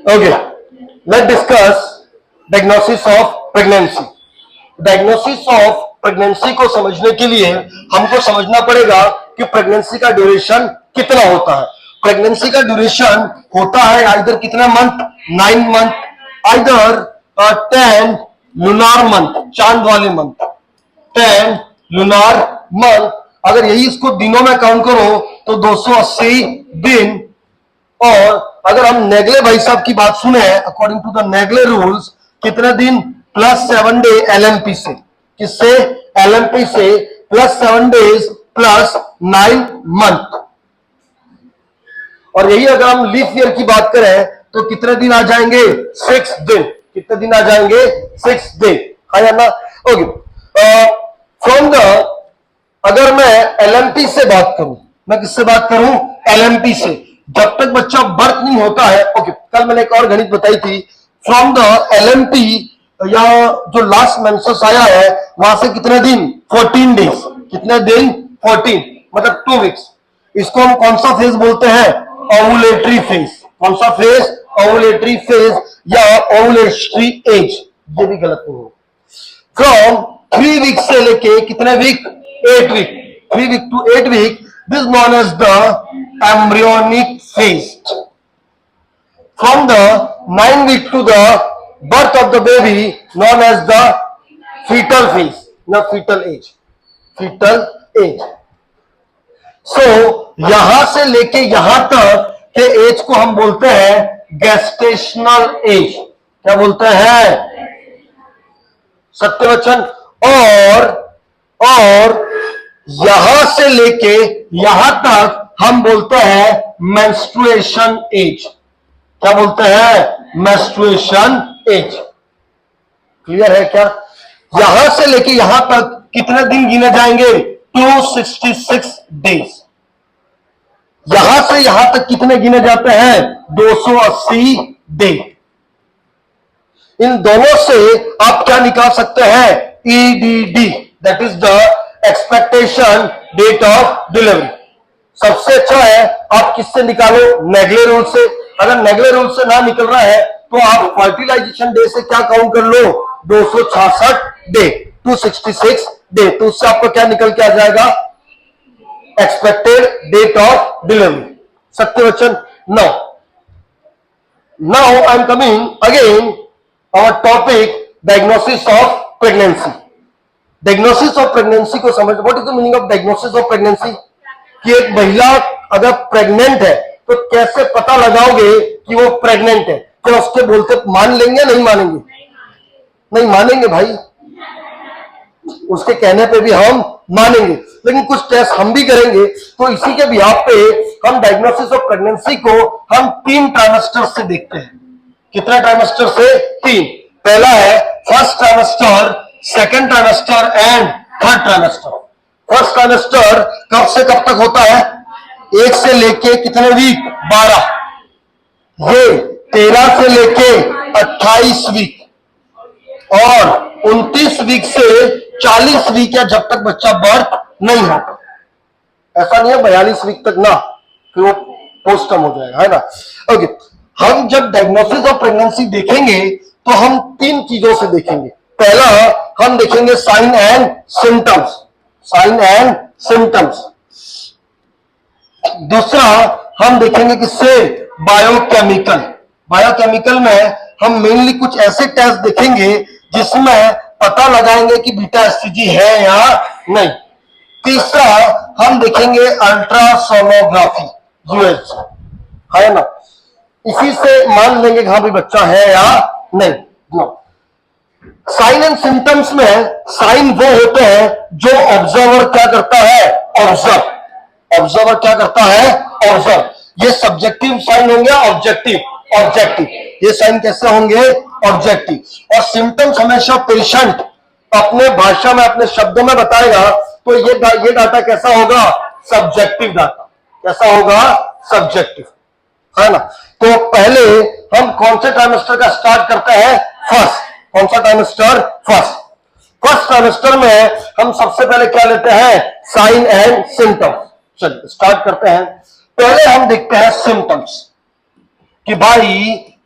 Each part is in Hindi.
Okay, let's discuss diagnosis of pregnancy. Diagnosis of pregnancy को समझने के लिए हमको समझना पड़ेगा कि प्रेगनेंसी का ड्यूरेशन कितना होता है. प्रेगनेंसी का ड्यूरेशन होता है आइदर कितना month, 9 month, either 10 lunar month, चांद वाले मंथ, 10 लूनार मंथ. अगर यही इसको दिनों में काउंट करो तो 280 दिन. और अगर हम नेगले भाई साहब की बात सुने, अकॉर्डिंग टू द नेगले रूल्स, कितने दिन +7 डे एलएमपी से, किससे, एलएमपी से +7 डेज +9 मंथ. और यही अगर हम लीफ ईयर की बात करें तो कितने दिन आ जाएंगे, 6 दिन. कितने दिन आ जाएंगे, 6 दिन. है ना. ओके, फ्रॉम द, अगर मैं एलएमपी से बात करूं, मैं किससे बात करूं, एलएमपी से, जब तक बच्चा बर्थ नहीं होता है. ओके, कल मैंने एक और गणित बताई थी. फ्रॉम द एलएमपी, या जो लास्ट मेंसेस आया है वहां से कितने दिन, 14 डेज. कितने दिन, 14, मतलब 2 वीक्स. इसको हम कौन सा फेज बोलते हैं, ओवुलेटरी फेज. कौन सा फेज, ओवुलेटरी फेज या ओवुलेटरी एज. ये भी गलत नहीं हो. फ्रॉम 3 वीक से लेके कितने week, 8 week. 3 week to 8 week, this known as the embryonic phase. From the 9 week to the birth of the baby, known as the fetal phase, not fetal age. Fetal age. So यहां से लेके यहां तक के एज को हम बोलते हैं गेस्टेशनल एज. क्या बोलते हैं, सत्यवचन. और यहां से लेके यहां तक हम बोलते हैं मेंस्ट्रुएशन एज. क्या बोलते हैं, मेंस्ट्रुएशन एज. क्लियर है क्या. यहां से लेके यहां तक कितने दिन गिने जाएंगे, 266 डेज. यहां से यहां तक कितने गिने जाते हैं, 280 डे. इन दोनों से आप क्या निकाल सकते हैं, EDD, that is the expectation date of delivery. सबसे अच्छा है आप किससे निकालो, नेगले रूल से. अगर नेगले रूल से ना निकल रहा है तो आप फर्टिलाइजेशन डे से क्या काउंट कर लो, 266 डे, 266 डे. तो उससे आपको क्या निकल के आ जाएगा, एक्सपेक्टेड डेट ऑफ डिलीवरी. सत्यवचन. Now I am coming again our topic, diagnosis of pregnancy. Diagnosis of pregnancy को समझ, what is the meaning of diagnosis of pregnancy. कि एक महिला अगर प्रेग्नेंट है तो कैसे पता लगाओगे कि वो प्रेग्नेंट है. क्या उसके बोलते मान लेंगे, नहीं मानेंगे, नहीं मानेंगे भाई. उसके कहने पे भी हम मानेंगे, लेकिन कुछ टेस्ट हम भी करेंगे. तो इसी के बिहाफ पे हम डायग्नोसिस ऑफ प्रेगनेंसी को हम 3 ट्राइमेस्टर से देखते हैं. कितने ट्राइमेस्टर से, 3. पहला है first trimester, second trimester and third trimester. First trimester कब से कब तक होता है, 1 से लेके कितने वीक, 12. ये 13 से लेके 28 वीक. और 29 वीक से 40 वीक या जब तक बच्चा बर्थ नहीं होता. ऐसा नहीं है 42 वीक तक ना, फिर वो पोस्टम हो जाएगा, है ना. ओके, हम जब डायग्नोसिस ऑफ प्रेगनेंसी देखेंगे तो हम 3 चीजों से देखेंगे. पहला हम देखेंगे sign and symptoms. Sign and symptoms. दूसरा हम देखेंगे किससे, बायोकेमिकल. बायोकेमिकल में हम मेनली कुछ ऐसे टेस्ट देखेंगे जिसमें पता लगाएंगे कि बीटा एसटीजी है या नहीं. तीसरा हम देखेंगे अल्ट्रासोनोग्राफी, यूएस, है ना. इसी से मान लेंगे कि हाँ भाई बच्चा है या नहीं. साइन एंड सिम्टम्स में साइन वो होते हैं जो ऑब्जर्वर क्या करता है, ऑब्जर्व. ऑब्जर्वर क्या करता है, ऑब्जर्व. ये सब्जेक्टिव साइन होंगे, ऑब्जेक्टिव. ऑब्जेक्टिव ये साइन कैसे होंगे, ऑब्जेक्टिव. और सिम्टम्स हमेशा पेशेंट अपने भाषा में, अपने शब्दों में बताएगा. तो ये डाटा कैसा होगा, सब्जेक्टिव डाटा. कैसा होगा, सब्जेक्टिव, है ना. तो पहले हम कौन से ट्राइमेस्टर का स्टार्ट करते हैं, फर्स्ट. कौन सा ट्राइमेस्टर, फर्स्ट. फर्स्ट ट्राइमेस्टर में हम सबसे पहले क्या लेते हैं, साइन एंड सिम्टम्स. चलिए स्टार्ट करते हैं. पहले हम देखते हैं सिम्टम्स कि भाई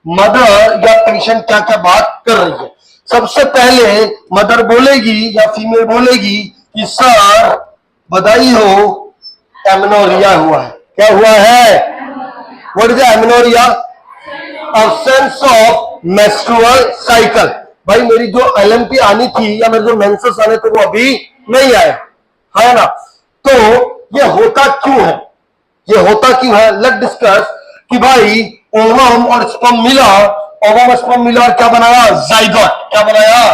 मदर या पेशेंट क्या क्या बात कर रही है। सबसे पहले मदर बोलेगी या फीमेल बोलेगी कि सर बधाई हो, एमनोरिया हुआ है। क्या हुआ है? What is amenorrhoea? Absence of menstrual cycle. भाई मेरी जो एलएमपी आनी थी या मेरे जो मेंसेस आने थे वो अभी नहीं आए, है ना। तो ये होता क्यों है? ये होता क्यों है? लेट डिस्कस कि भाई ओवम और स्पर्म मिला, ओवम स्पर्म मिला और क्या बनाया? जाइगोट। क्या बनाया?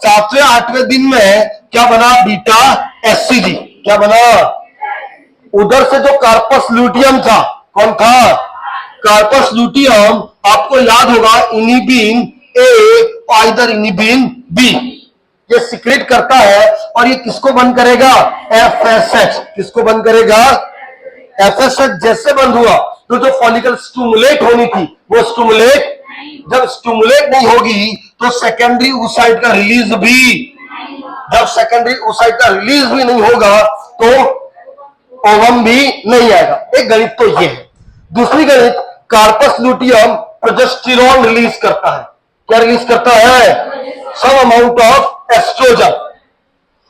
7वें 8वें दिन में क्या बना? Beta SCG. क्या बना? उधर से जो कार्पस ल्यूटियम था, कौन था? कार्पस ल्यूटियम आपको याद होगा इनिबिन ए और इधर इनिबिन बी, ये सिक्रेट करता है और ये किसको बंद करेगा? एफएसएच। किसको बंद करेगा? एफएसएच जैसे बंद हुआ तो जो फॉलिकल स्टिमुलेट होनी थी वो स्टिमुलेट, जब स्टिमुलेट नहीं होगी तो सेकेंडरी oocyte का रिलीज भी, जब सेकेंडरी oocyte का रिलीज भी नहीं होगा तो ओवम भी नहीं आएगा। एक गणित तो ये है। दूसरी गणित, कार्पस ल्यूटियम प्रोजेस्टेरोन रिलीज करता है। क्या रिलीज करता है? सम अमाउंट ऑफ एस्ट्रोजन,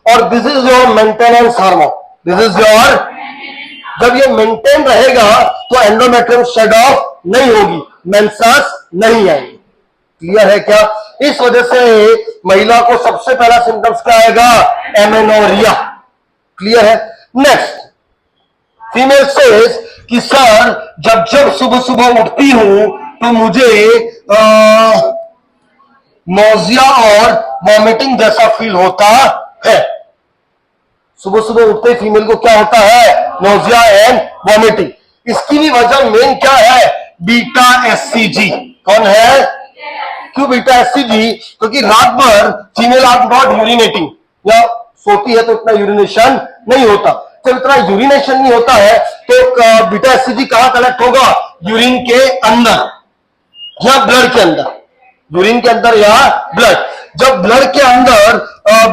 और this is your maintenance hormone. This is your, जब ये मेंटेन रहेगा तो एंडोमेट्रियम शेड ऑफ नहीं होगी, मेंसेस नहीं आएगी। क्लियर है क्या? इस वजह से महिला को सबसे पहला सिम्टम्स क्या आएगा? एमेनोरिया। क्लियर है? नेक्स्ट, फीमेल सेज कि सर जब जब सुबह सुबह उठती हूं तो मुझे नोजिया और वॉमिटिंग जैसा फील होता है। सुबह सुबह उठते फीमेल को क्या होता है? Nausea and vomiting. इसकी भी वजह मेन क्या है? Beta SCG. कौन है? क्यों बीटा एससीजी? क्योंकि रात भर फीमेल आर नॉट यूरिनेटिंग, या सोती है तो इतना यूरिनेशन नहीं होता। जब इतना यूरिनेशन नहीं होता है तो बीटा एससीजी कहां कलेक्ट होगा? यूरिन के अंदर या ब्लड के अंदर। यूरिन के अंदर या ब्लड। जब ब्लड के अंदर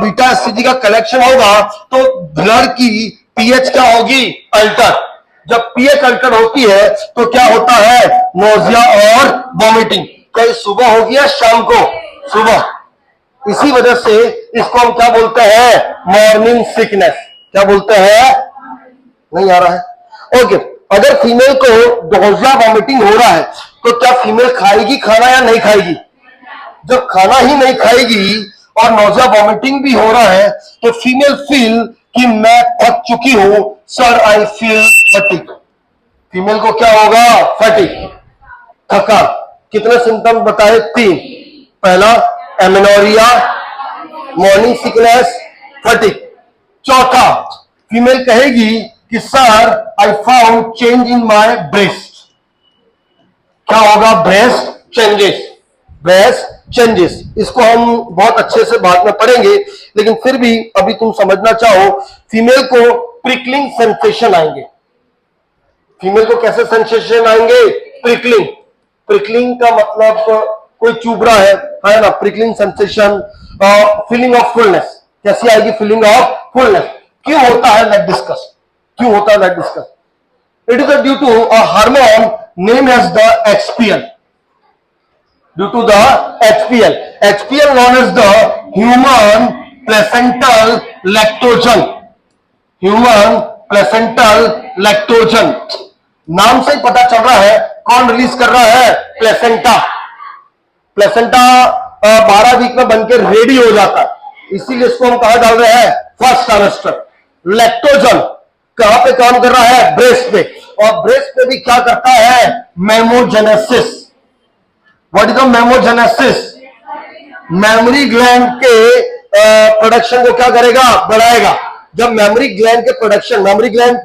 बीटा एससीजी का कलेक्शन होगा तो ब्लड की पीएच क्या होगी? अल्टर। जब पीएच अल्टर होती है तो क्या होता है? नोजिया और वॉमिटिंग। क्या सुबह होगी या शाम को? सुबह। इसी वजह से इसको हम क्या बोलते हैं? Morning sickness. क्या बोलते हैं? नहीं आ रहा है? ओके। अगर फीमेल को नोजिया वॉमिटिंग हो रहा है तो क्या फीमेल खाएगी खाना या नहीं खाएगी? जब खाना ही नहीं खाएगी और नोजिया वॉमिटिंग भी हो रहा है तो फीमेल फील कि मैं थक चुकी हूं, sir I feel fatigue. Female को क्या होगा? फटीग, थका। कितने सिम्टम्स बताए? 3। पहला एमेनोरिया, मॉर्निंग सिकनेस, फटीग। चौथा, फीमेल कहेगी कि sir I found change in my breast. क्या होगा? Breast changes. ब्रेस्ट चेंजेस, इसको हम बहुत अच्छे से बाद में पढ़ेंगे, लेकिन फिर भी अभी तुम समझना चाहो, फीमेल को प्रिकलिंग सेंसेशन आएंगे। फीमेल को कैसे सेंसेशन आएंगे? प्रिकलिंग। प्रिकलिंग का मतलब कोई चुभ रहा है ना? Prickling sensation. Feeling of fullness. कैसी आएगी? Feeling of fullness. क्यों होता है? Let discuss. क्यों होता है? Let discuss. It is due to a hormone name as the HPL. Due to the HPL. HPL known as the human placental lactogen. Human placental lactogen. नाम से ही पता चल रहा है कौन रिलीज कर रहा है? प्लेसेंटा। प्लेसेंटा 12 वीक में बनकर रेडी हो जाता है, इसीलिए इसको हम कहा डाल रहे हैं? First trimester. लैक्टोजन कहां पे काम कर रहा है? ब्रेस्ट पे। और ब्रेस्ट पे भी क्या करता है? Mammogenesis. What is the mammogenesis? Mammary gland के प्रोडक्शन को क्या करेगा? बढ़ाएगा। जब मेमोरी ग्लैंड के प्रोडक्शन, मेमोरी ग्लैंड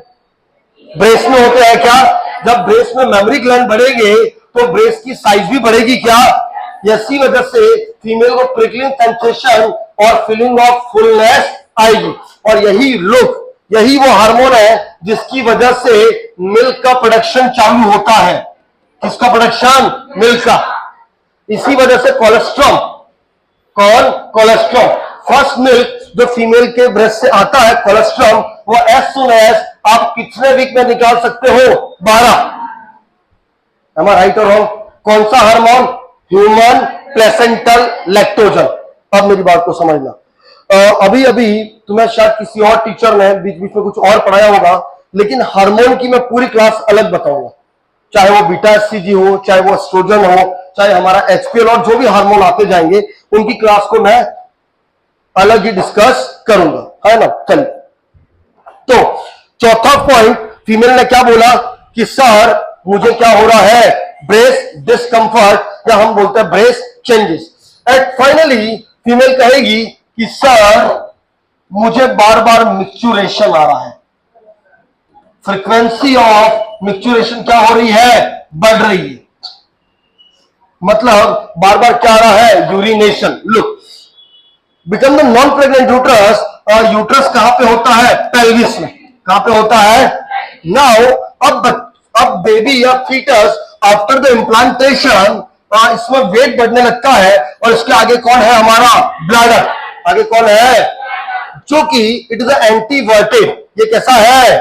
ब्रेस्ट में होते हैं क्या? जब ब्रेस्ट में मेमोरी ग्लैंड बढ़ेंगे तो ब्रेस्ट की साइज भी बढ़ेगी क्या? इसी वजह से फीमेल को प्रिकलिंग सेंसेशन और फीलिंग ऑफ फुलनेस आएगी। और यही लुक, यही वो हार्मोन है जिसकी वजह से मिल्क का प्रोडक्शन चालू होता है। किसका प्रोडक्शन? मिल्क का। इसी वजह से कोलेस्ट्रॉल, कौन? कोलेस्ट्रॉल। फर्स्ट मिल्क जो फीमेल के ब्रेस्ट से आता है, कोलेस्ट्रॉल, वो एज सुन एज आप कितने वीक में निकाल सकते हो? 12। राइट और रॉन्ग? कौन सा हार्मोन? Human placental lactogen. अब मेरी बात को समझना, अभी अभी तुम्हें शायद किसी और टीचर ने बीच बीच में कुछ और पढ़ाया होगा, लेकिन हार्मोन की मैं पूरी क्लास अलग बताऊंगा, चाहे वो बीटा एससीजी हो, चाहे वो एस्ट्रोजन हो, चाहे हमारा एचपीएल और जो भी हार्मोन आते जाएंगे उनकी क्लास को मैं अलग ही डिस्कस करूंगा, है ना। चलिए, तो चौथा पॉइंट, फीमेल ने क्या बोला कि सर मुझे क्या हो रहा है, ब्रेस्ट डिस्कंफर्ट, या हम बोलते हैं breast changes. And finally female कहेगी कि सर मुझे बार बार मिक्चुरेशन आ रहा है, फ्रीक्वेंसी ऑफ मिक्चुरेशन क्या हो रही है, बढ़ रही है। मतलब बार बार क्या आ रहा है, urination. Look, become the non pregnant uterus, और यूट्रस कहां पे होता है, पेल्विस में। कहां पे होता है? नाउ अब बेबी या फीटस आफ्टर द इम्प्लांटेशन इसमें वेट बढ़ने लगता है, और इसके आगे कौन है, हमारा ब्लैडर। आगे कौन है? जो कि इट इज एंटीवर्टेड। ये कैसा है?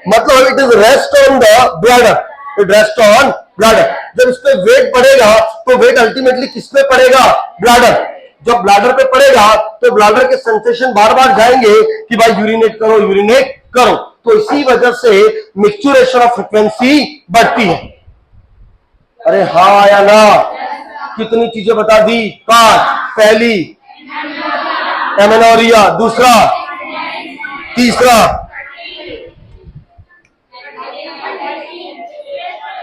मतलब it is rest on the bladder, it rest on bladder. जब इस पे वेट बढ़ेगा तो वेट अल्टीमेटली किस पे पड़ेगा, ब्लैडर। जब ब्लैडर पे पड़ेगा तो ब्लैडर के सेंसेशन बार बार जाएंगे कि भाई यूरिनेट करो, यूरिनेट करो। तो इसी वजह से मिक्चुरेशन ऑफ फ्रीक्वेंसी बढ़ती है। अरे हाँ या ना? कितनी चीजें बता दी? 5। पहली एमेनोरिया, दूसरा, तीसरा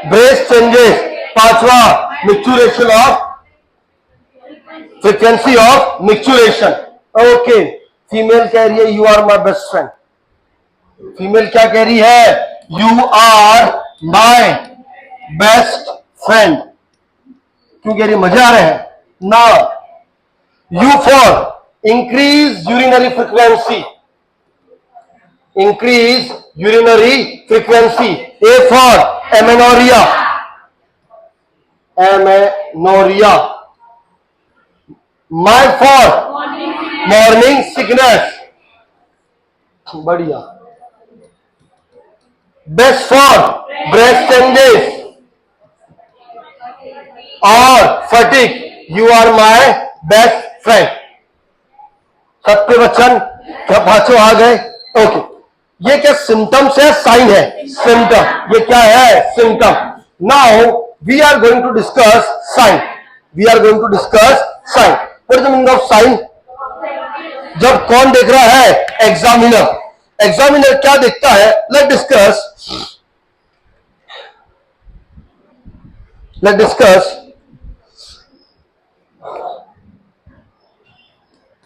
ब्रेस्ट चेंजेस, पांचवा micturition of frequency of micturition. Okay, female कह रही है you are my best friend. Female क्या कह रही है? You are my best friend. क्यों कह रही है? मजे आ रहे हैं ना। U for increase urinary frequency, increase urinary frequency. A for amenorrhoea, amenorrhoea. My for morning sickness, बढ़िया। बेस्ट फॉर ब्रेस्ट चेंजेस और fatigue, you are my best friend. सत्य वचन, क्या पांचों आ गए? ओके, ये क्या सिम्टम्स है, साइन है? सिम्टम। ये क्या है? Symptom. Now we are going to discuss sign, we are going to discuss sign. What is the meaning of sign? जब कौन देख रहा है? एग्जामिनर। एग्जामिनर क्या देखता है? Let discuss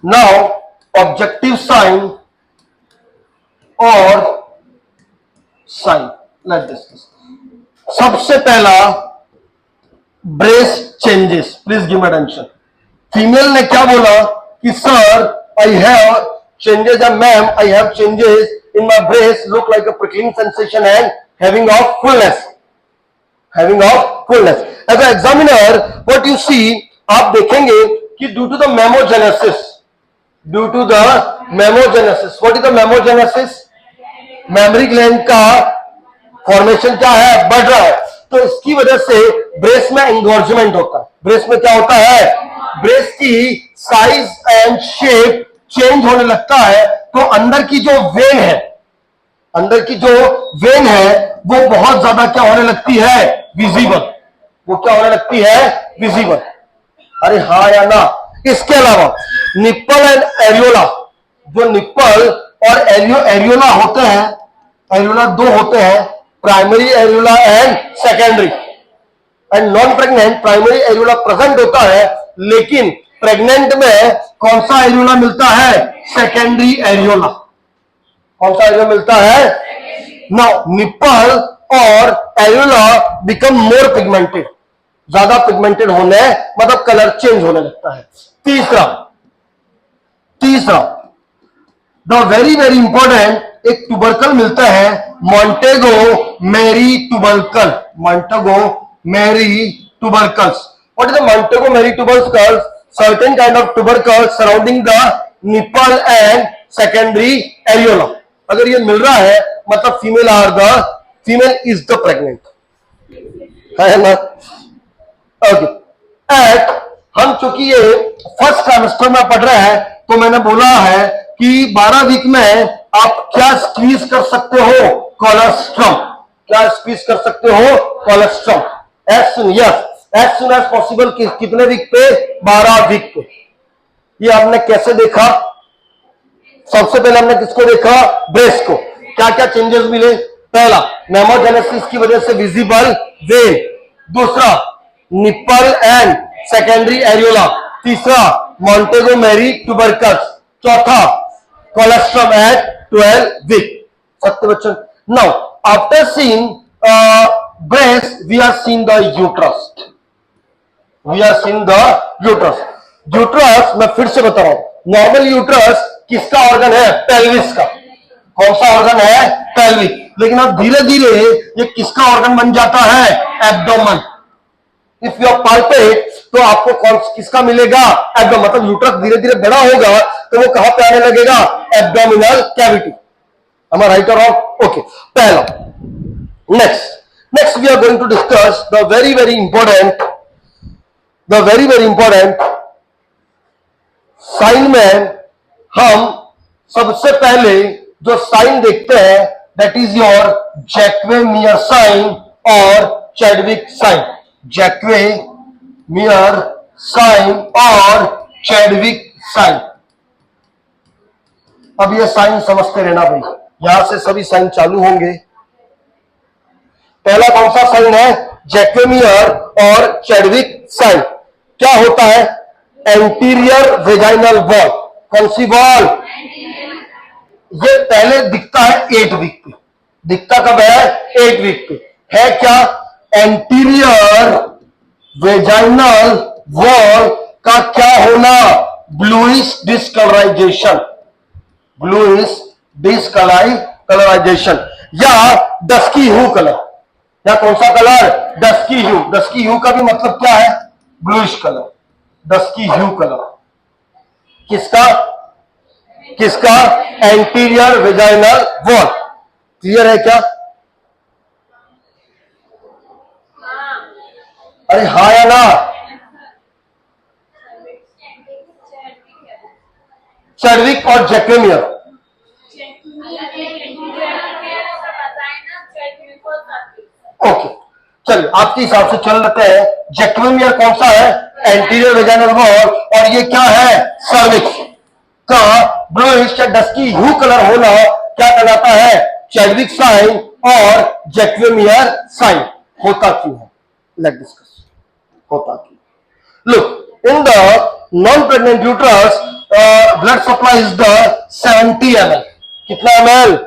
now objective sign और साइन। Let discuss. सबसे पहला breast changes, please give attention. Female ने क्या बोला कि sir I have changes, ma'am I have changes in my breast, look like a prickling sensation and having of fullness, having of fullness. As a examiner what you see, आप देखेंगे कि due to the mammogenesis, due to the mammogenesis, what is the mammogenesis? Mammary gland का फॉर्मेशन क्या है? बढ़ रहा है। तो इसकी वजह से ब्रेस्ट में एंगोर्जमेंट होता है। ब्रेस्ट में क्या होता है? ब्रेस्ट की साइज एंड शेप चेंज होने लगता है। तो अंदर की जो वेन है, अंदर की जो वेन है वो बहुत ज्यादा क्या होने लगती है? विजिबल। वो क्या होने लगती है? विजिबल। अरे हाँ या ना? इसके अलावा निप्पल एंड एरियोला, जो निप्पल और एरियोला होते हैं, एरियोला दो होते हैं, primary areola and secondary. And non pregnant primary areola present होता है, लेकिन प्रेग्नेंट में कौन सा एरियोला मिलता है? Secondary areola. कौन सा एरियोला मिलता है? नाउ निप्पल और एरियोला बिकम मोर पिगमेंटेड, ज्यादा पिगमेंटेड होने, मतलब कलर चेंज होने लगता है। तीसरा द वेरी वेरी इंपॉर्टेंट एक ट्यूबरकल मिलता है, Montgomery tubercle, Montgomery tubercles. What is the Montgomery tubercles? Certain kind of tubercles surrounding the nipple and secondary areola. अगर ये मिल रहा है मतलब फीमेल इज द प्रेग्नेंट, है ना। ओके, एट हम चूंकि ये फर्स्ट ट्राइमेस्टर में पढ़ रहे हैं तो मैंने बोला है कि 12 वीक में आप क्या स्क्वीज कर सकते हो, कोलेस्ट्रॉम, क्या स्क्वीज कर सकते हो, colostrum, as soon as possible. कितने वीक पे, 12 वीक पे। ये आपने कैसे देखा, सबसे पहले हमने किसको देखा, ब्रेस्ट को। क्या क्या चेंजेस मिले, पहला नेमोजेनेसिस की वजह से विजिबल वेन, दूसरा निप्पल एंड सेकेंडरी एरियोला, तीसरा मॉन्टेगोमेरी ट्यूबरकल्स, चौथा कोलेस्ट्रॉम एट 12 वीक। सत्य Bachchan, now after seeing breast we are seeing the uterus, we are seeing the uterus। Uterus मैं फिर से बता रहा हूं, नॉर्मल यूट्रस किसका ऑर्गन है, पेल्विस का। कौन सा ऑर्गन है, पेल्विक। लेकिन अब धीरे धीरे ये किसका ऑर्गन बन जाता है, एब्डोमेन। इफ यू पाल्पेट तो आपको कौन किसका मिलेगा, एब्डोमेन। मतलब यूट्रस धीरे धीरे बड़ा होगा तो वो कहां पे आने लगेगा, abdominal cavity. am I right or wrong? Okay, पहला। next we are going to discuss the very important sign में हम सबसे पहले जो साइन देखते हैं that is your Jacquemier sign और चैडविक साइन, जैक्वेमियर साइन और चैडविक साइन। अब ये साइन समझते रहना भाई, यहां से सभी साइन चालू होंगे। पहला कौन सा साइन है, जैक्वेमियर और चैडविक साइन। क्या होता है, एंटीरियर वेजाइनल वॉल। कौन सी वॉल, ये पहले दिखता है 8 वीक पे। दिखता कब है, 8 वीक पे। है क्या, एंटीरियर वेजाइनल वॉल का क्या होना, ब्लूइश डिस्कलराइजेशन, ब्लूइश डिस्कलराइजेशन या डस्की ह्यू कलर। या कौन सा कलर, डस्की ह्यू। डस्की ह्यू का भी मतलब क्या है, ब्लूइश कलर, डस्की ह्यू कलर। किसका, किसका, एंटीरियर वेजाइनल वॉल। क्लियर है क्या, अरे हाँ या ना, चैडविक और जैक्वेमियर। ओके, चलिए आपके हिसाब से चल लेते हैं। जैक्वेमियर कौन सा है, एंटीरियर वेजाइनल वॉल, और ये क्या है, सर्विक्स का ब्लूइश या डस्की ह्यू कलर होना क्या कहलाता है, चैडविक साइन और जैक्वेमियर साइन। होता क्यों है, लेट्स डिस्कस, होता क्यों। Look, in the non pregnant uterus blood supply is the 70 ml। कितना ml,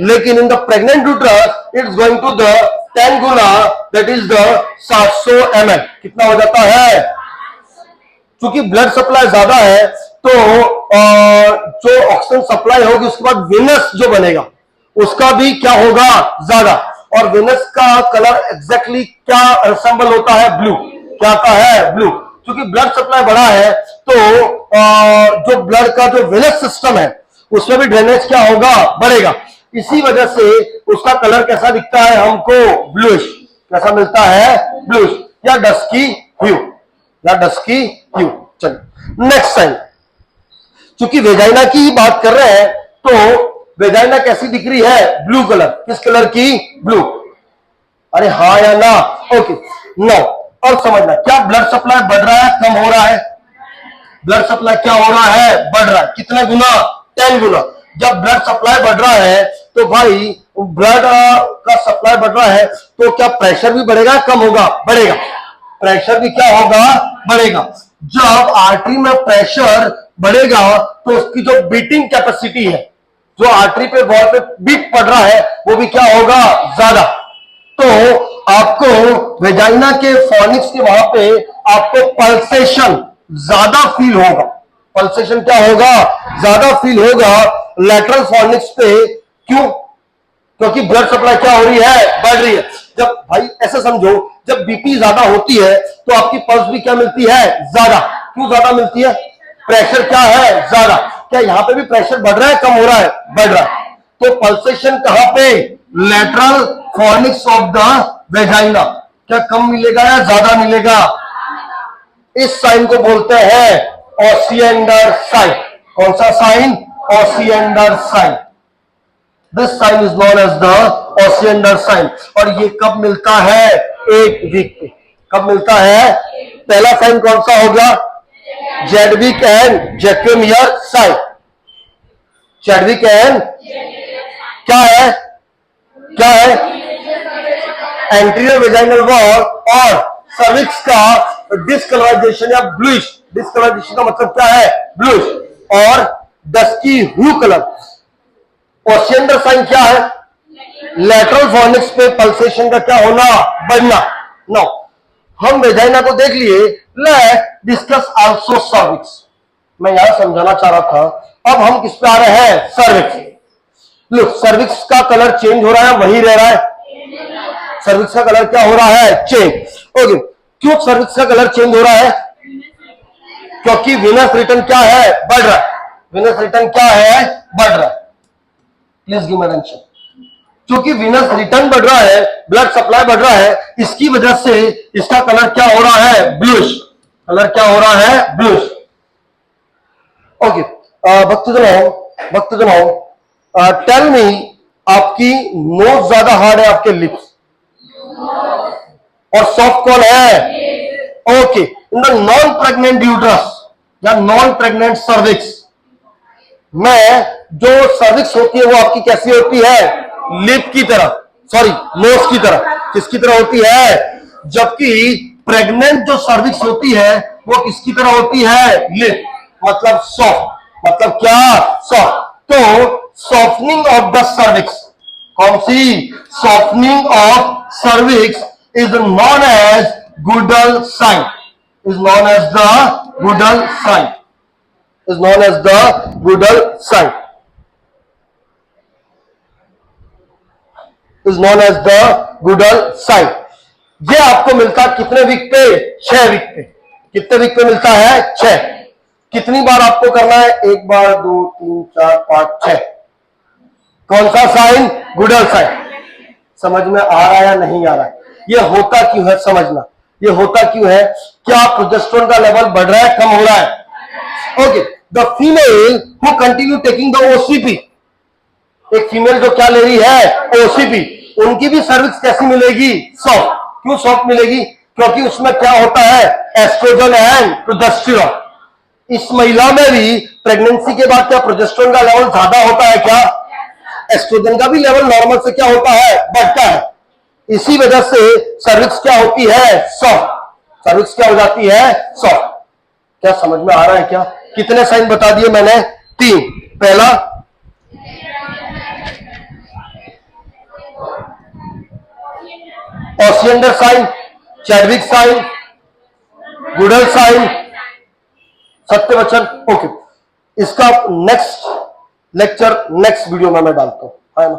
लेकिन in the pregnant uterus it's going to the 10 गुना, दैट इज द 700 ml। कितना हो जाता है, क्योंकि ब्लड सप्लाई ज्यादा है तो जो ऑक्सीजन सप्लाई होगी उसके बाद वेनस जो बनेगा उसका भी क्या होगा, ज्यादा। और वेनस का कलर एग्जैक्टली क्या रिसेंबल होता है, ब्लू। क्या आता है, ब्लू। क्योंकि ब्लड सप्लाई बढ़ा है तो जो ब्लड का जो वेनस सिस्टम है उसमें भी ड्रेनेज क्या होगा, बढ़ेगा। इसी वजह से उसका कलर कैसा दिखता है हमको, ब्लूइश। कैसा मिलता है, ब्लूइश या डस्की ह्यू, या डस्की ह्यू। चलिए नेक्स्ट साइन, क्योंकि वेजाइना की ही बात कर रहे हैं तो वेजाइना कैसी दिख रही है, ब्लू कलर। किस कलर की, ब्लू। अरे हाँ या ना, ओके। नो, और समझना, क्या ब्लड सप्लाई बढ़ रहा है, कम हो रहा है, ब्लड सप्लाई क्या हो रहा है, बढ़ रहा है। कितने गुना, 10 गुना। जब ब्लड सप्लाई बढ़ रहा है तो भाई ब्लड का सप्लाई बढ़ रहा है तो क्या प्रेशर भी बढ़ेगा, कम होगा, बढ़ेगा। प्रेशर भी क्या होगा, बढ़ेगा। जब आर्टरी में प्रेशर बढ़ेगा तो उसकी जो बीटिंग कैपेसिटी है, जो आर्टरी पे वॉल पे बीट पड़ रहा है, वो भी क्या होगा, ज्यादा। तो आपको वेजाइना के फॉनिक्स के वहां पे आपको पल्सेशन ज्यादा फील होगा। पल्सेशन क्या होगा, ज्यादा फील होगा लैटरल फॉनिक्स पे। क्यों, क्योंकि ब्लड सप्लाई क्या हो रही है, बढ़ रही है। जब भाई ऐसे समझो, जब बीपी ज्यादा होती है तो आपकी पल्स भी क्या मिलती है, ज्यादा। क्यों ज्यादा मिलती है, प्रेशर क्या है, ज्यादा। क्या यहां पे भी प्रेशर बढ़ रहा है, कम हो रहा है, बढ़ रहा है। तो पल्सेशन कहां पे, lateral fornix of the vagina. क्या कम मिलेगा या ज्यादा मिलेगा? इस साइन को बोलते हैं ओसिएंडर साइन। कौन सा sign? Osiander sign. This sign is known as the Osiander sign. और ये कब मिलता है? 8 वीक पे। कब मिलता है? पहला साइन कौन सा हो गया? जेडविक एंड जैकोबियर साइन। जेडविक एंड क्या है? क्या है? एंटीरियर वेजाइनल वॉल और सर्विक्स का डिस्कलराइजेशन या ब्लूइश। डिस्कलराइजेशन का मतलब क्या है? ब्लूइश और डस्की ह्यू कलर। ओसिएंडर साइन क्या है? लेटरल फॉर्निक्स पे पल्सेशन का क्या होना? बढ़ना। नो, हम वेजाइना को देख लिए, लेट्स डिस्कस आल्सो सर्विक्स। मैं यहां समझाना चाह रहा था, अब हम किस पे आ रहे हैं? सर्विक्स। लुक, सर्विक्स का कलर चेंज हो रहा है, वही रह रहा है? सर्विक्स का कलर क्या हो रहा है? चेंज। ओके, क्यों सर्विक्स का कलर चेंज हो रहा है? क्योंकि विनस रिटर्न क्या है? बढ़ रहा है। विनस रिटर्न क्या है? बढ़ रहा है। Please give me attention. क्योंकि विनस रिटर्न बढ़ रहा है, ब्लड सप्लाई बढ़ रहा है, इसकी वजह से इसका कलर क्या हो रहा है? ब्लूइश। कलर क्या हो रहा है? ब्लूइश। ओके, भक्तजनों, टेल मी, आपकी नोज ज्यादा हार्ड है, आपके लिप्स, और सॉफ्ट कौन है? Okay, in the non pregnant uterus या नॉन प्रेग्नेंट सर्विक्स में जो सर्विक्स होती है वो आपकी कैसी होती है? लिप की तरह, सॉरी नोज की तरह। किसकी तरह होती है? जबकि प्रेग्नेंट जो सर्विक्स होती है वो किसकी तरह होती है? लिप, मतलब सॉफ्ट। मतलब क्या? सॉफ्ट। तो सॉफ्टनिंग ऑफ द सर्विक्स, कौन सी? Softening of cervix is known as Goodell sign. Is known as the Goodell sign. Is known as the Goodell sign. Is known as the Goodell sign. ये आपको मिलता है कितने वीक पे? 6 वीक पे। कितने वीक पे मिलता है? 6। कितनी बार आपको करना है? 1 बार, 2, 3, 4, 5, 6। कौन सा साइन? Goodell sign. समझ में आ रहा है या नहीं आ रहा है? ये होता क्यों है? समझना, ये होता क्यों है? क्या प्रोजेस्टेरोन का लेवल बढ़ रहा है, कम हो रहा है? Okay, the female who continue taking the OCP, एक फीमेल जो क्या ले रही है? ओसीपी, उनकी भी सर्विक्स कैसी मिलेगी? सॉफ्ट। क्यों सॉफ्ट मिलेगी? क्योंकि उसमें क्या होता है? Oestrogen and progesterone. इस महिला में भी प्रेगनेंसी के बाद क्या प्रोजेस्टेरोन का लेवल ज्यादा होता है? क्या एस्ट्रोजन का भी लेवल नॉर्मल से क्या होता है? बढ़ता है। इसी वजह से सर्विक्स क्या होती है? सॉफ्ट। सर्विक्स क्या हो जाती है? सॉफ्ट। क्या समझ में आ रहा है क्या? कितने साइन बता दिए मैंने? 3। पहला Osiander sign, Chadwick sign, Goodell sign, सत्यवचन। ओके, इसका नेक्स्ट लेक्चर नेक्स्ट वीडियो में मैं डालता हूं, है ना?